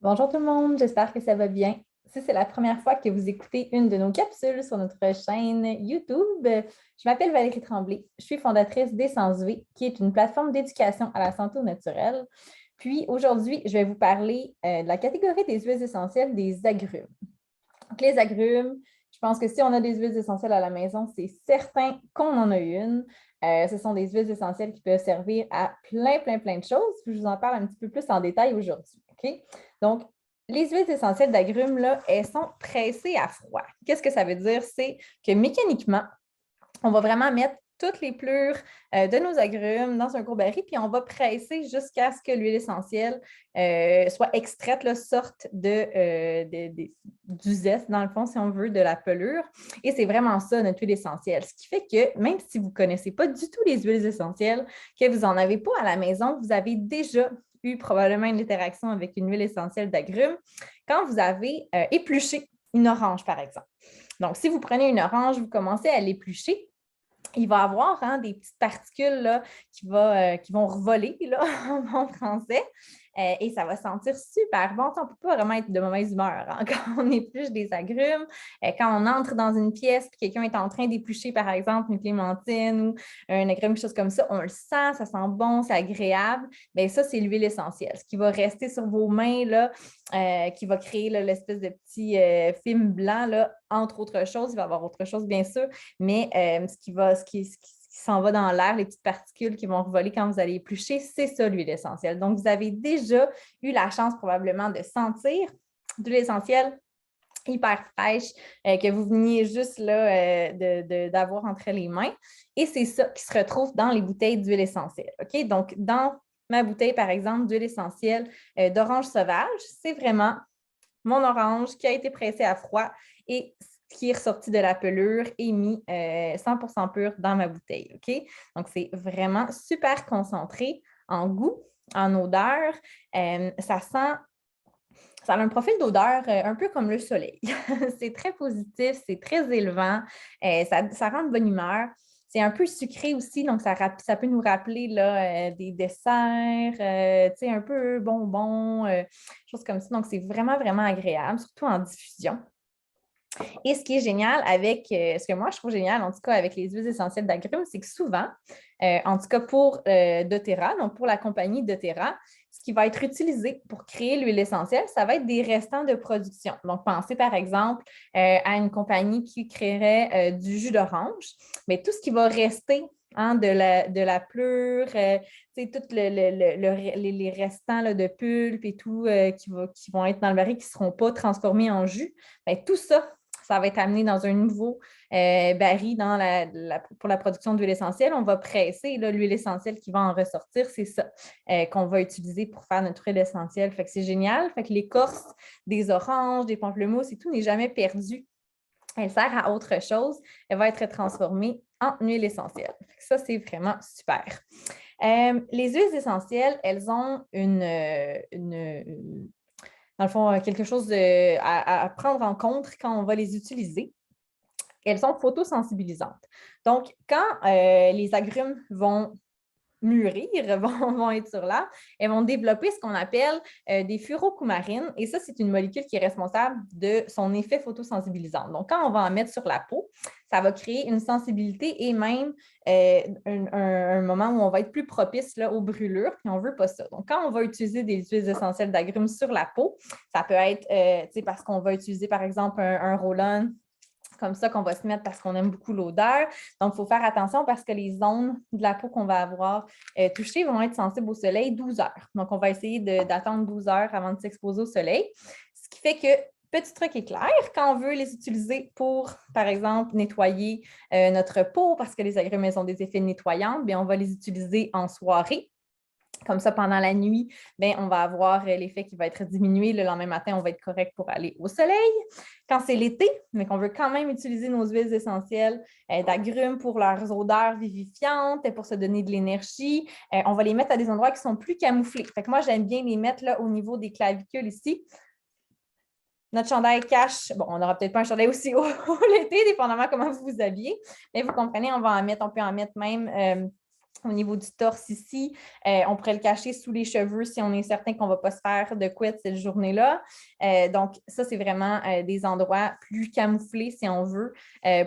Bonjour tout le monde, j'espère que ça va bien. Si c'est la première fois que vous écoutez une de nos capsules sur notre chaîne YouTube, je m'appelle Valérie Tremblay. Je suis fondatrice d'Essence V, qui est une plateforme d'éducation à la santé au naturel. Puis aujourd'hui, je vais vous parler de la catégorie des huiles essentielles des agrumes. Donc, les agrumes, je pense que si on a des huiles essentielles à la maison, c'est certain qu'on en a une. Ce sont des huiles essentielles qui peuvent servir à plein de choses. Je vous en parle un petit peu plus en détail aujourd'hui. OK? Donc, les huiles essentielles d'agrumes, là, elles sont pressées à froid. Qu'est-ce que ça veut dire? C'est que mécaniquement, on va vraiment mettre toutes les plures de nos agrumes dans un gros baril, puis on va presser jusqu'à ce que l'huile essentielle soit extraite, là, sorte du zeste, dans le fond, si on veut, de la pelure. Et c'est vraiment ça, notre huile essentielle. Ce qui fait que même si vous ne connaissez pas du tout les huiles essentielles, que vous n'en avez pas à la maison, vous avez déjà eu probablement une interaction avec une huile essentielle d'agrumes quand vous avez épluché une orange, par exemple. Donc, si vous prenez une orange, vous commencez à l'éplucher, il va y avoir des petites particules là, qui vont revoler là, en bon français. Et ça va sentir super bon. On ne peut pas vraiment être de mauvaise humeur quand on épluche des agrumes. Quand on entre dans une pièce et quelqu'un est en train d'éplucher, par exemple, une clémentine ou un agrume, quelque chose comme ça, on le sent, ça sent bon, c'est agréable. Bien, ça, c'est l'huile essentielle. Ce qui va rester sur vos mains, là, qui va créer l'espèce de petit film blanc, là, entre autres choses. Il va y avoir autre chose, bien sûr, mais ce qui s'en va dans l'air, les petites particules qui vont revoler quand vous allez éplucher, c'est ça l'huile essentielle. Donc, vous avez déjà eu la chance probablement de sentir de l'huile essentielle hyper fraîche que vous veniez juste là, d'avoir entre les mains. Et c'est ça qui se retrouve dans les bouteilles d'huile essentielle. OK? Donc, dans ma bouteille, par exemple, d'huile essentielle d'orange sauvage, c'est vraiment mon orange qui a été pressé à froid et qui est ressorti de la pelure et mis 100% pur dans ma bouteille. OK? Donc, c'est vraiment super concentré en goût, en odeur. Ça a un profil d'odeur un peu comme le soleil. C'est très positif, c'est très élevant, ça rend de bonne humeur. C'est un peu sucré aussi, donc ça peut nous rappeler là, des desserts, un peu bonbons, choses comme ça. Donc, c'est vraiment agréable, surtout en diffusion. Et ce qui est génial avec, ce que moi je trouve génial, en tout cas avec les huiles essentielles d'agrumes, c'est que souvent, en tout cas pour doTERRA, donc pour la compagnie doTERRA, ce qui va être utilisé pour créer l'huile essentielle, ça va être des restants de production. Donc, pensez par exemple à une compagnie qui créerait du jus d'orange, mais tout ce qui va rester de la pleure, tous les restants là, de pulpe et tout qui vont être dans le baril, qui ne seront pas transformés en jus, bien, tout ça, ça va être amené dans un nouveau baril pour la production d'huile essentielle. On va presser l'huile essentielle qui va en ressortir. C'est ça qu'on va utiliser pour faire notre huile essentielle. Fait que c'est génial. Fait que l'écorce des oranges, des pamplemousses et tout n'est jamais perdue. Elle sert à autre chose. Elle va être transformée en huile essentielle. Ça, c'est vraiment super. Les huiles essentielles, elles ont dans le fond, quelque chose à prendre en compte quand on va les utiliser. Elles sont photosensibilisantes. Donc, quand les agrumes vont mûrir, vont être sur l'arbre, elles vont développer ce qu'on appelle des furocoumarines. Et ça, c'est une molécule qui est responsable de son effet photosensibilisant. Donc, quand on va en mettre sur la peau, ça va créer une sensibilité et même un moment où on va être plus propice là, aux brûlures, puis on ne veut pas ça. Donc, quand on va utiliser des huiles essentielles d'agrumes sur la peau, ça peut être parce qu'on va utiliser, par exemple, un roll-on comme ça qu'on va se mettre parce qu'on aime beaucoup l'odeur. Donc, il faut faire attention parce que les zones de la peau qu'on va avoir touchées vont être sensibles au soleil 12 heures. Donc, on va essayer d'attendre 12 heures avant de s'exposer au soleil. Ce qui fait que, petit truc éclair, quand on veut les utiliser pour, par exemple, nettoyer notre peau parce que les agrumes ont des effets nettoyants, bien, on va les utiliser en soirée. Comme ça, pendant la nuit, bien, on va avoir l'effet qui va être diminué. Le lendemain matin, on va être correct pour aller au soleil. Quand c'est l'été, mais qu'on veut quand même utiliser nos huiles essentielles d'agrumes pour leurs odeurs vivifiantes, pour se donner de l'énergie, on va les mettre à des endroits qui sont plus camouflés. Fait que moi, j'aime bien les mettre là, au niveau des clavicules ici. Notre chandail cache, bon, on n'aura peut-être pas un chandail aussi haut l'été, dépendamment comment vous vous habillez, mais vous comprenez, on peut en mettre même au niveau du torse ici. On pourrait le cacher sous les cheveux si on est certain qu'on ne va pas se faire de couette cette journée-là. Donc, ça, c'est vraiment des endroits plus camouflés, si on veut,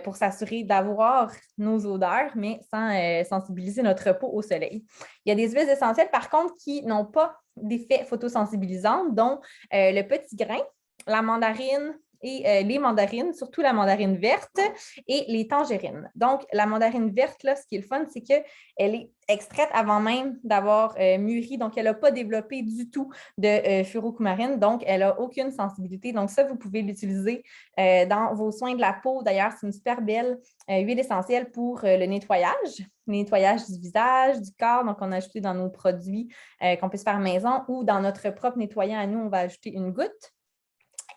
pour s'assurer d'avoir nos odeurs, mais sans sensibiliser notre peau au soleil. Il y a des huiles essentielles, par contre, qui n'ont pas d'effet photosensibilisant, dont le petit grain, la mandarine, et les mandarines, surtout la mandarine verte et les tangerines. Donc, la mandarine verte, là, ce qui est le fun, c'est qu'elle est extraite avant même d'avoir mûri. Donc, elle n'a pas développé du tout de furocumarine. Donc, elle n'a aucune sensibilité. Donc, ça, vous pouvez l'utiliser dans vos soins de la peau. D'ailleurs, c'est une super belle huile essentielle pour le nettoyage du visage, du corps. Donc, on a ajouté dans nos produits qu'on peut se faire maison ou dans notre propre nettoyant à nous, on va ajouter une goutte.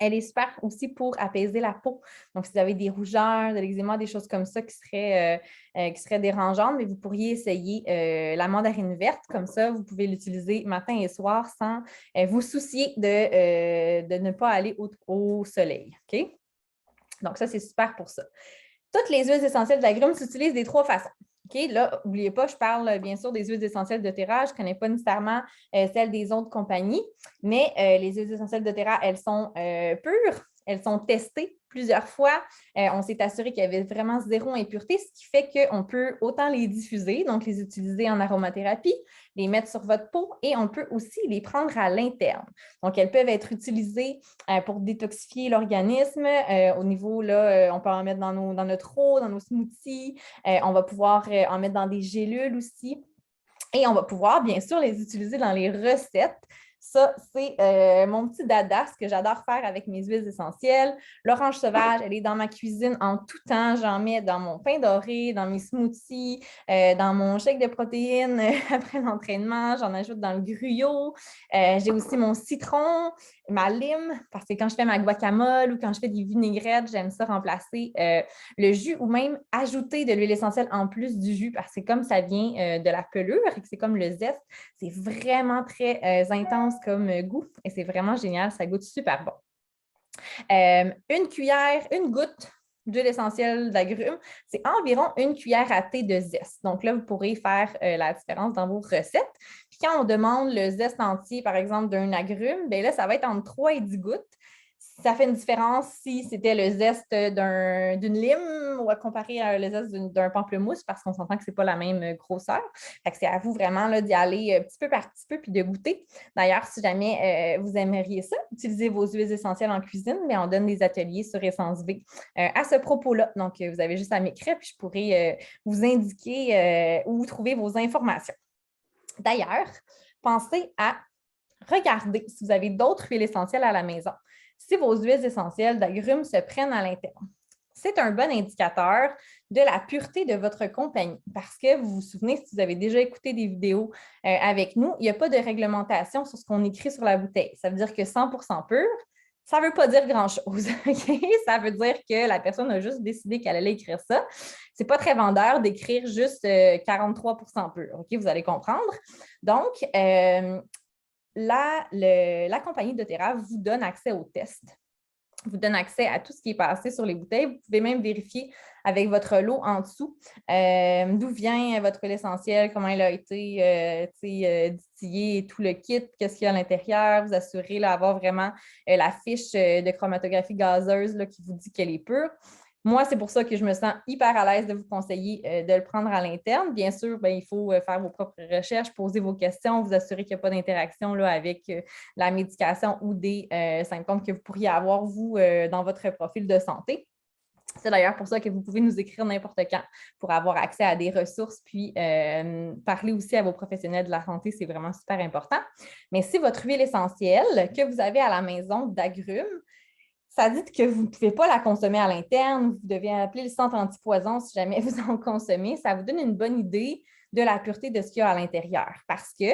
Elle est super aussi pour apaiser la peau. Donc, si vous avez des rougeurs, de l'eczéma, des choses comme ça qui seraient dérangeantes, mais vous pourriez essayer la mandarine verte. Comme ça, vous pouvez l'utiliser matin et soir sans vous soucier de ne pas aller au soleil. OK? Donc, ça, c'est super pour ça. Toutes les huiles essentielles d'agrumes s'utilisent des 3 façons. OK, là, n'oubliez pas, je parle bien sûr des huiles essentielles de Terra. Je ne connais pas nécessairement celles des autres compagnies, mais les huiles essentielles de Terra, elles sont pures, elles sont testées plusieurs fois. On s'est assuré qu'il y avait vraiment 0 impureté, ce qui fait qu'on peut autant les diffuser, donc les utiliser en aromathérapie, les mettre sur votre peau et on peut aussi les prendre à l'interne. Donc, elles peuvent être utilisées pour détoxifier l'organisme. Au niveau, là, on peut en mettre dans notre eau, dans nos smoothies. On va pouvoir en mettre dans des gélules aussi. Et on va pouvoir, bien sûr, les utiliser dans les recettes. Ça, c'est mon petit dada, ce que j'adore faire avec mes huiles essentielles. L'orange sauvage, elle est dans ma cuisine en tout temps. J'en mets dans mon pain doré, dans mes smoothies, dans mon shake de protéines après l'entraînement. J'en ajoute dans le gruyot. J'ai aussi mon citron, ma lime, parce que quand je fais ma guacamole ou quand je fais des vinaigrettes, j'aime ça remplacer le jus ou même ajouter de l'huile essentielle en plus du jus parce que comme ça vient de la pelure et que c'est comme le zeste, c'est vraiment très intense comme goût et c'est vraiment génial, ça goûte super bon. Une goutte d'huile essentielle d'agrumes, c'est environ 1 cuillère à thé de zeste. Donc là, vous pourrez faire la différence dans vos recettes. Puis quand on demande le zeste entier, par exemple, d'un agrume, bien là, ça va être entre 3 et 10 gouttes. Ça fait une différence si c'était le zeste d'une lime ou à comparer à le zeste d'un pamplemousse parce qu'on s'entend que ce n'est pas la même grosseur. Fait que c'est à vous vraiment d'y aller petit peu par petit peu puis de goûter. D'ailleurs, si jamais vous aimeriez ça, utilisez vos huiles essentielles en cuisine, mais on donne des ateliers sur Essence V à ce propos-là. Donc, vous avez juste à m'écrire puis je pourrai vous indiquer où trouver vos informations. D'ailleurs, pensez à regarder si vous avez d'autres huiles essentielles à la maison. Si vos huiles essentielles d'agrumes se prennent à l'interne, c'est un bon indicateur de la pureté de votre compagnie. Parce que vous vous souvenez, si vous avez déjà écouté des vidéos avec nous, il n'y a pas de réglementation sur ce qu'on écrit sur la bouteille. Ça veut dire que 100% pur, ça ne veut pas dire grand-chose. Okay? Ça veut dire que la personne a juste décidé qu'elle allait écrire ça. Ce n'est pas très vendeur d'écrire juste 43% pur. Okay? Vous allez comprendre. Donc, la compagnie doTERRA vous donne accès au test, vous donne accès à tout ce qui est passé sur les bouteilles. Vous pouvez même vérifier avec votre lot en dessous d'où vient votre huile essentielle, comment elle a été distillée et tout le kit, qu'est-ce qu'il y a à l'intérieur, vous assurez d'avoir vraiment la fiche de chromatographie gazeuse là, qui vous dit qu'elle est pure. Moi, c'est pour ça que je me sens hyper à l'aise de vous conseiller de le prendre à l'interne. Bien sûr, il faut faire vos propres recherches, poser vos questions, vous assurer qu'il n'y a pas d'interaction avec la médication ou des symptômes que vous pourriez avoir, vous, dans votre profil de santé. C'est d'ailleurs pour ça que vous pouvez nous écrire n'importe quand pour avoir accès à des ressources, puis parler aussi à vos professionnels de la santé, c'est vraiment super important. Mais si votre huile essentielle que vous avez à la maison d'agrumes, ça dit que vous ne pouvez pas la consommer à l'interne. Vous devez appeler le centre antipoison si jamais vous en consommez. Ça vous donne une bonne idée de la pureté de ce qu'il y a à l'intérieur parce que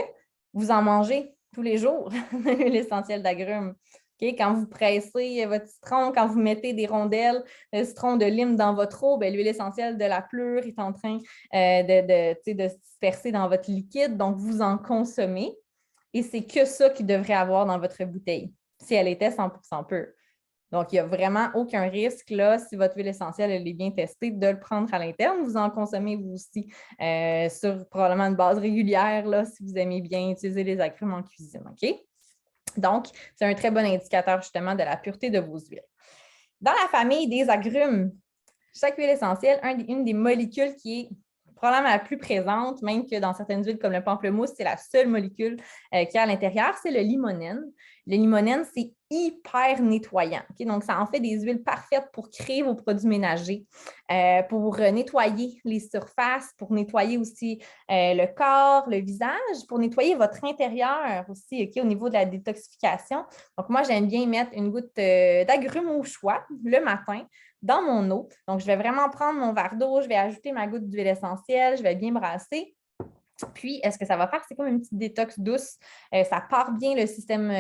vous en mangez tous les jours de l'huile essentielle d'agrumes. Okay? Quand vous pressez votre citron, quand vous mettez des rondelles de citron de lime dans votre eau, l'huile essentielle de la pleure est en train de se disperser dans votre liquide. Donc, vous en consommez et c'est que ça qu'il devrait avoir dans votre bouteille si elle était 100% pure. Donc, il n'y a vraiment aucun risque, là, si votre huile essentielle elle est bien testée, de le prendre à l'interne. Vous en consommez vous aussi sur probablement une base régulière, là, si vous aimez bien utiliser les agrumes en cuisine. OK? Donc, c'est un très bon indicateur justement de la pureté de vos huiles. Dans la famille des agrumes, chaque huile essentielle, une des molécules qui est probablement la plus présente, même que dans certaines huiles comme le pamplemousse, c'est la seule molécule qu'il y a à l'intérieur, c'est le limonène. Le limonène, c'est hyper nettoyant. Okay? Donc, ça en fait des huiles parfaites pour créer vos produits ménagers, pour nettoyer les surfaces, pour nettoyer aussi le corps, le visage, pour nettoyer votre intérieur aussi, okay, au niveau de la détoxification. Donc, moi, j'aime bien mettre une goutte d'agrumes au choix le matin dans mon eau. Donc, je vais vraiment prendre mon verre d'eau, je vais ajouter ma goutte d'huile essentielle, je vais bien brasser. Puis, ce que ça va faire, c'est comme une petite détox douce. Ça part bien le système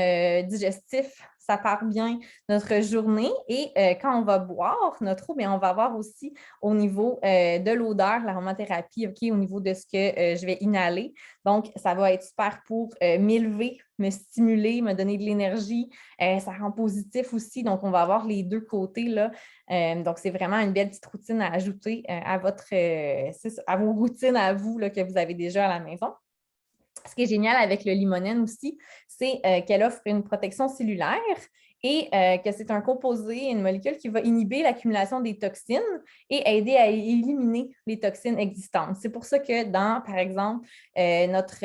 digestif, ça part bien notre journée. Et quand on va boire notre eau, bien, on va avoir aussi au niveau de l'odeur, l'aromathérapie, OK, au niveau de ce que je vais inhaler. Donc, ça va être super pour m'élever, me stimuler, me donner de l'énergie. Ça rend positif aussi. Donc, on va avoir les deux côtés, là. Donc, c'est vraiment une belle petite routine à ajouter à vos routines à vous là, que vous avez déjà à la maison. Ce qui est génial avec le limonène aussi, c'est qu'elle offre une protection cellulaire et que c'est un composé, une molécule qui va inhiber l'accumulation des toxines et aider à éliminer les toxines existantes. C'est pour ça que dans, par exemple, notre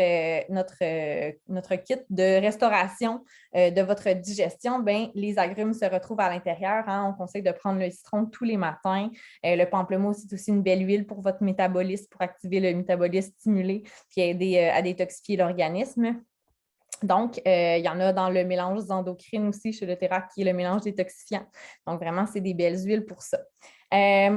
kit de restauration de votre digestion, ben, les agrumes se retrouvent à l'intérieur. Hein. On conseille de prendre le citron tous les matins. Le pamplemousse, c'est aussi une belle huile pour votre métabolisme, pour activer le métabolisme stimulé puis aider à détoxifier l'organisme. Donc, il y en a dans le mélange endocrine aussi chez le Terra, qui est le mélange détoxifiant. Donc, vraiment, c'est des belles huiles pour ça.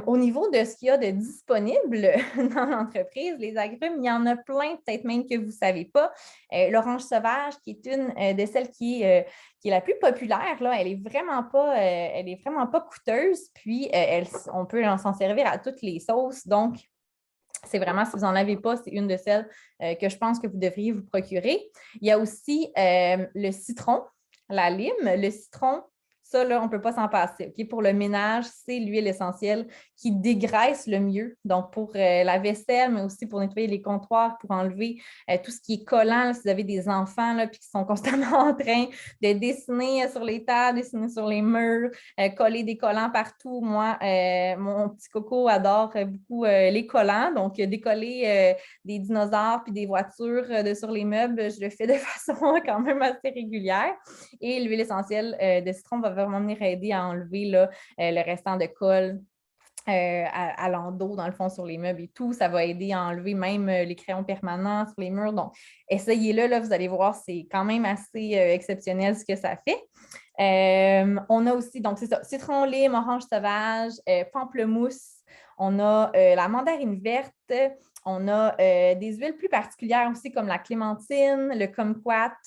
Au niveau de ce qu'il y a de disponible dans l'entreprise, les agrumes, il y en a plein, peut-être même que vous ne savez pas. L'orange sauvage, qui est une de celles qui est la plus populaire, là, elle est vraiment pas coûteuse, puis on peut s'en servir à toutes les sauces. Donc, c'est vraiment, si vous n'en avez pas, c'est une de celles que je pense que vous devriez vous procurer. Il y a aussi le citron, la lime. Le citron, ça, là, on ne peut pas s'en passer. Okay? Pour le ménage, c'est l'huile essentielle qui dégraisse le mieux. Donc, pour la vaisselle, mais aussi pour nettoyer les comptoirs, pour enlever tout ce qui est collant. Là, si vous avez des enfants là, puis qui sont constamment en train de dessiner sur les tables, dessiner sur les murs, coller des collants partout. Moi, mon petit coco adore beaucoup les collants. Donc, décoller des dinosaures puis des voitures sur les meubles, je le fais de façon quand même assez régulière. Et l'huile essentielle de citron va vraiment venir aider à enlever là, le restant de colle à l'endos, dans le fond, sur les meubles et tout. Ça va aider à enlever même les crayons permanents sur les murs. Donc, essayez-le, là, vous allez voir, c'est quand même assez exceptionnel ce que ça fait. On a aussi, donc c'est ça, citron, lime, orange sauvage, pamplemousse. On a la mandarine verte. On a des huiles plus particulières aussi comme la clémentine, le kumquat.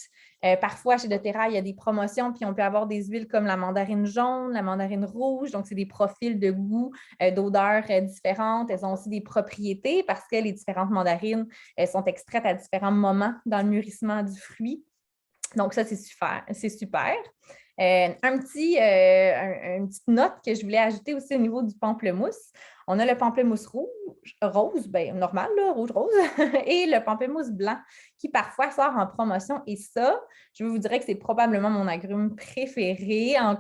Parfois, chez doTERRA, il y a des promotions, puis on peut avoir des huiles comme la mandarine jaune, la mandarine rouge. Donc, c'est des profils de goût, d'odeurs différentes. Elles ont aussi des propriétés parce que les différentes mandarines sont extraites à différents moments dans le mûrissement du fruit. Donc, ça, c'est super. C'est super. Une petite note que je voulais ajouter aussi au niveau du pamplemousse. On a le pamplemousse rose, bien normal, là, rouge-rose, et le pamplemousse blanc qui parfois sort en promotion. Et ça, je vous dirais que c'est probablement mon agrume préféré en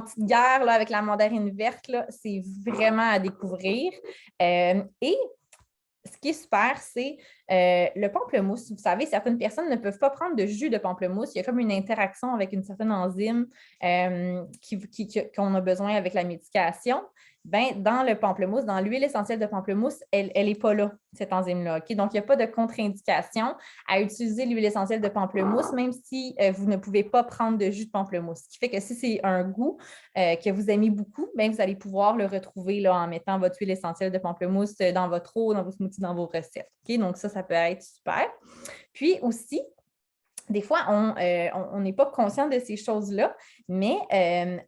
petite guerre là, avec la mandarine verte. C'est vraiment à découvrir. Et ce qui est super, c'est le pamplemousse. Vous savez, certaines personnes ne peuvent pas prendre de jus de pamplemousse. Il y a comme une interaction avec une certaine enzyme qu'on a besoin avec la médication. Ben, dans le pamplemousse, dans l'huile essentielle de pamplemousse, elle n'est pas là, cette enzyme-là. Okay? Donc, il n'y a pas de contre-indication à utiliser l'huile essentielle de pamplemousse, même si vous ne pouvez pas prendre de jus de pamplemousse. Ce qui fait que si c'est un goût que vous aimez beaucoup, bien, vous allez pouvoir le retrouver là, en mettant votre huile essentielle de pamplemousse dans votre eau, dans vos smoothies, dans vos recettes. Okay? Donc, ça peut être super. Puis aussi, des fois, on n'est pas conscient de ces choses-là, mais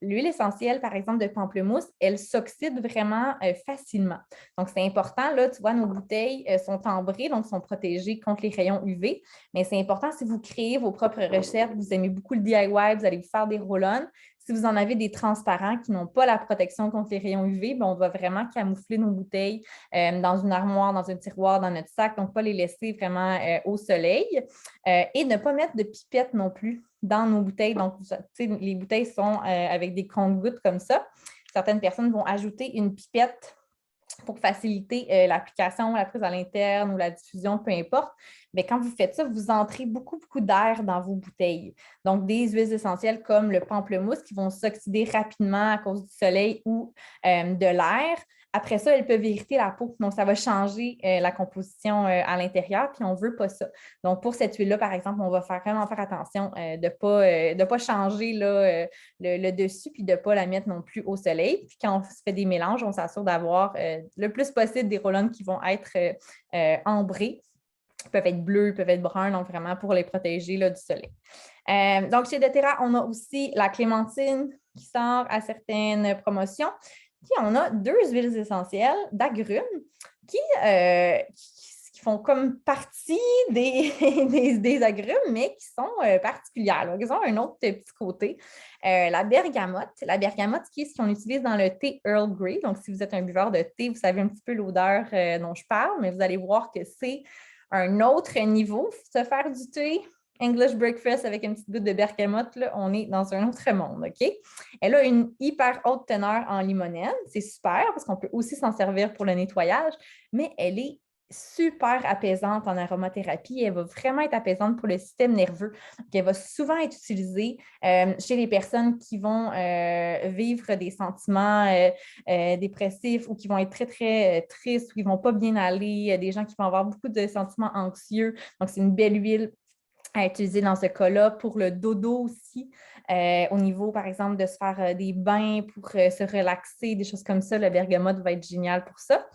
l'huile essentielle, par exemple, de pamplemousse, elle s'oxyde vraiment facilement. Donc, c'est important, là, tu vois, nos bouteilles sont timbrées, donc sont protégées contre les rayons UV, mais c'est important si vous créez vos propres recettes, vous aimez beaucoup le DIY, vous allez vous faire des roll-ons, Si vous en avez des transparents qui n'ont pas la protection contre les rayons UV, on va vraiment camoufler nos bouteilles dans une armoire, dans un tiroir, dans notre sac, donc pas les laisser vraiment au soleil et ne pas mettre de pipettes non plus dans nos bouteilles. Donc, les bouteilles sont avec des comptes-gouttes comme ça. Certaines personnes vont ajouter une pipette pour faciliter l'application, la prise à l'interne ou la diffusion, peu importe. Mais quand vous faites ça, vous entrez beaucoup, beaucoup d'air dans vos bouteilles. Donc, des huiles essentielles comme le pamplemousse qui vont s'oxyder rapidement à cause du soleil ou de l'air. Après ça, elles peuvent irriter la peau. Donc, ça va changer la composition à l'intérieur, puis on ne veut pas ça. Donc, pour cette huile-là, par exemple, on va vraiment faire attention de ne pas changer là, le dessus, puis de ne pas la mettre non plus au soleil. Puis quand on se fait des mélanges, on s'assure d'avoir le plus possible des roll-ons qui vont être ambrés. Ils peuvent être bleus, ils peuvent être bruns, donc vraiment pour les protéger là, du soleil. Donc, chez doTERRA, on a aussi la clémentine qui sort à certaines promotions. Puis, on a 2 huiles essentielles d'agrumes qui font comme partie des agrumes, mais qui sont particulières. Donc, ils ont un autre petit côté. La bergamote qui est ce qu'on utilise dans le thé Earl Grey. Donc, si vous êtes un buveur de thé, vous savez un petit peu l'odeur dont je parle, mais vous allez voir que c'est un autre niveau. Se faire du thé, English breakfast avec une petite goutte de bergamote, là, on est dans un autre monde, OK? Elle a une hyper haute teneur en limonène. C'est super parce qu'on peut aussi s'en servir pour le nettoyage, mais elle est super apaisante en aromathérapie. Elle va vraiment être apaisante pour le système nerveux. Donc, elle va souvent être utilisée chez les personnes qui vont vivre des sentiments dépressifs ou qui vont être très, très tristes ou qui ne vont pas bien aller, des gens qui vont avoir beaucoup de sentiments anxieux. Donc, c'est une belle huile à utiliser dans ce cas-là pour le dodo aussi, au niveau, par exemple, de se faire des bains pour se relaxer, des choses comme ça. Le bergamote va être génial pour ça.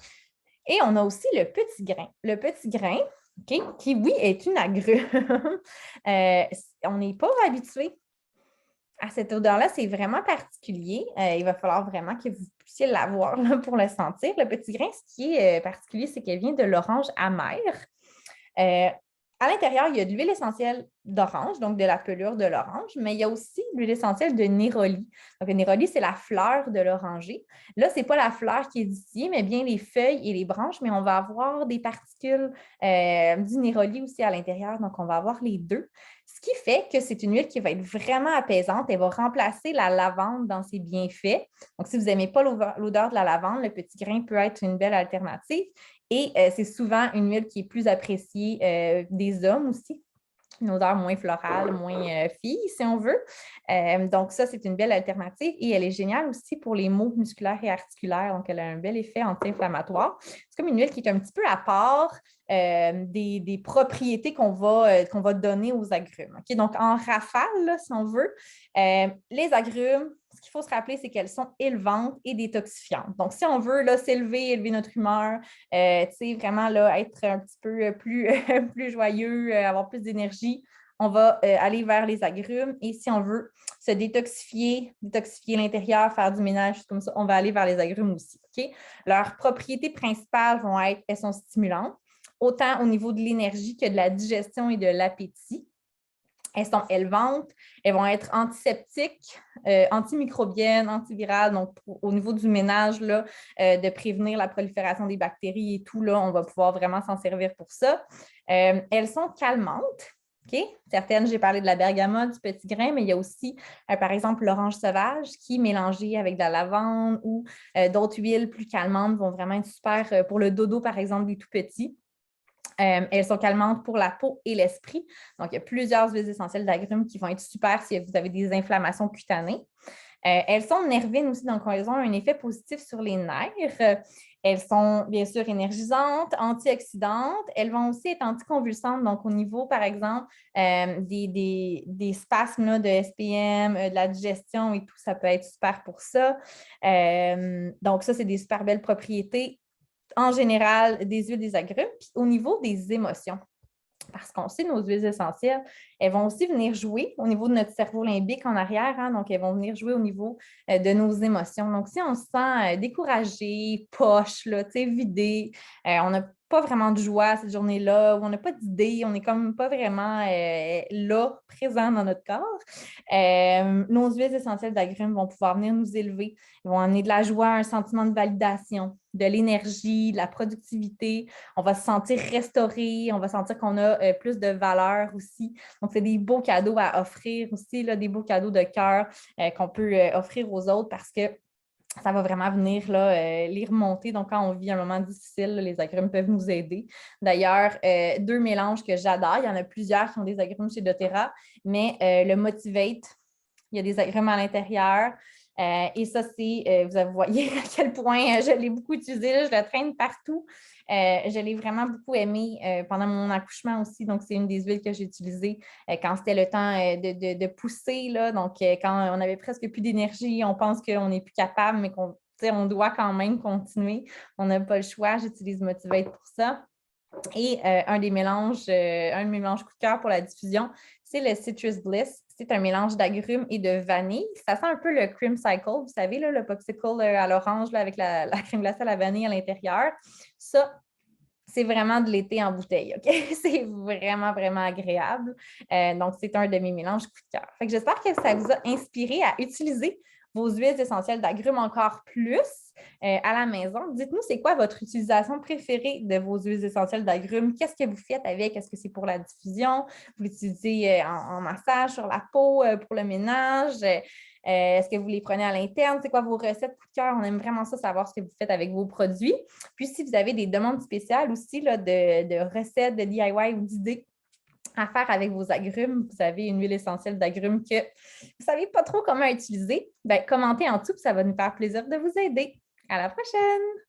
Et on a aussi le petit grain. Le petit grain, okay, qui, oui, est une agrume. On n'est pas habitué à cette odeur-là. C'est vraiment particulier. Il va falloir vraiment que vous puissiez l'avoir là, pour le sentir. Le petit grain, ce qui est particulier, c'est qu'elle vient de l'orange amère. À l'intérieur, il y a de l'huile essentielle d'orange, donc de la pelure de l'orange, mais il y a aussi l'huile essentielle de néroli. Donc, le néroli, c'est la fleur de l'oranger. Là, ce n'est pas la fleur qui est distillée, mais bien les feuilles et les branches, mais on va avoir des particules du néroli aussi à l'intérieur, donc on va avoir les deux. Ce qui fait que c'est une huile qui va être vraiment apaisante. Elle va remplacer la lavande dans ses bienfaits. Donc, si vous n'aimez pas l'odeur de la lavande, le petit grain peut être une belle alternative. Et c'est souvent une huile qui est plus appréciée des hommes aussi. Une odeur moins florale, moins fille, si on veut. Donc, ça, c'est une belle alternative et elle est géniale aussi pour les maux musculaires et articulaires. Donc, elle a un bel effet anti-inflammatoire. C'est comme une huile qui est un petit peu à part des propriétés qu'on va donner aux agrumes. Okay? Donc, en rafale, là, si on veut, les agrumes, ce qu'il faut se rappeler, c'est qu'elles sont élevantes et détoxifiantes. Donc, si on veut élever notre humeur, vraiment là, être un petit peu plus joyeux, avoir plus d'énergie, on va aller vers les agrumes. Et si on veut se détoxifier l'intérieur, faire du ménage, comme ça, on va aller vers les agrumes aussi. Okay? Leurs propriétés principales vont être, elles sont stimulantes, autant au niveau de l'énergie que de la digestion et de l'appétit. Elles sont élevantes, elles vont être antiseptiques, antimicrobiennes, antivirales. Donc, au niveau du ménage, là, de prévenir la prolifération des bactéries et tout, là, on va pouvoir vraiment s'en servir pour ça. Elles sont calmantes. Okay? Certaines, j'ai parlé de la bergamote, du petit grain, mais il y a aussi, par exemple, l'orange sauvage qui, mélangée avec de la lavande ou d'autres huiles plus calmantes, vont vraiment être super pour le dodo, par exemple, des tout petits. Elles sont calmantes pour la peau et l'esprit. Donc, il y a plusieurs huiles essentielles d'agrumes qui vont être super si vous avez des inflammations cutanées. Elles sont nervines aussi, donc elles ont un effet positif sur les nerfs. Elles sont bien sûr énergisantes, antioxydantes. Elles vont aussi être anticonvulsantes, donc au niveau, par exemple, des spasmes là, de SPM, de la digestion et tout, ça peut être super pour ça. Donc, ça, c'est des super belles propriétés en général des huiles des agrumes. Puis au niveau des émotions, parce qu'on sait nos huiles essentielles, elles vont aussi venir jouer au niveau de notre cerveau limbique en arrière, hein, donc elles vont venir jouer au niveau de nos émotions. Donc, si on se sent découragé, poche, là, vidé, on a pas vraiment de joie cette journée-là, où on n'a pas d'idée, on n'est comme pas vraiment là, présent dans notre corps, nos huiles essentielles d'agrumes vont pouvoir venir nous élever. Ils vont amener de la joie, un sentiment de validation, de l'énergie, de la productivité. On va se sentir restauré, on va sentir qu'on a plus de valeur aussi. Donc, c'est des beaux cadeaux à offrir aussi, là, des beaux cadeaux de cœur qu'on peut offrir aux autres parce que ça va vraiment venir là, les remonter. Donc, quand on vit un moment difficile, là, les agrumes peuvent nous aider. D'ailleurs, deux mélanges que j'adore. Il y en a plusieurs qui ont des agrumes chez doTERRA, mais le Motivate, il y a des agrumes à l'intérieur. Et ça, c'est, vous voyez à quel point je l'ai beaucoup utilisé, là, je le traîne partout. Je l'ai vraiment beaucoup aimé pendant mon accouchement aussi. Donc, c'est une des huiles que j'ai utilisées quand c'était le temps de pousser. Là. Donc, quand on n'avait presque plus d'énergie, on pense qu'on n'est plus capable, mais qu'on doit quand même continuer. On n'a pas le choix. J'utilise Motivate pour ça. Et un de mes mélanges coup de cœur pour la diffusion, c'est le Citrus Bliss. C'est un mélange d'agrumes et de vanille. Ça sent un peu le cream cycle, vous savez, là, le popsicle à l'orange avec la crème glacée à la vanille à l'intérieur. Ça, c'est vraiment de l'été en bouteille, OK? C'est vraiment, vraiment agréable. Donc, c'est un de mes mélanges coup de cœur. Fait que j'espère que ça vous a inspiré à utiliser vos huiles essentielles d'agrumes encore plus à la maison. Dites-nous, c'est quoi votre utilisation préférée de vos huiles essentielles d'agrumes? Qu'est-ce que vous faites avec? Est-ce que c'est pour la diffusion? Vous l'utilisez en massage sur la peau, pour le ménage? Est-ce que vous les prenez à l'interne? C'est quoi vos recettes coup de cœur? On aime vraiment ça, savoir ce que vous faites avec vos produits. Puis, si vous avez des demandes spéciales aussi là, de recettes, de DIY ou d'idées à faire avec vos agrumes, vous avez une huile essentielle d'agrumes que vous ne savez pas trop comment utiliser, bien, commentez en dessous, ça va nous faire plaisir de vous aider. À la prochaine!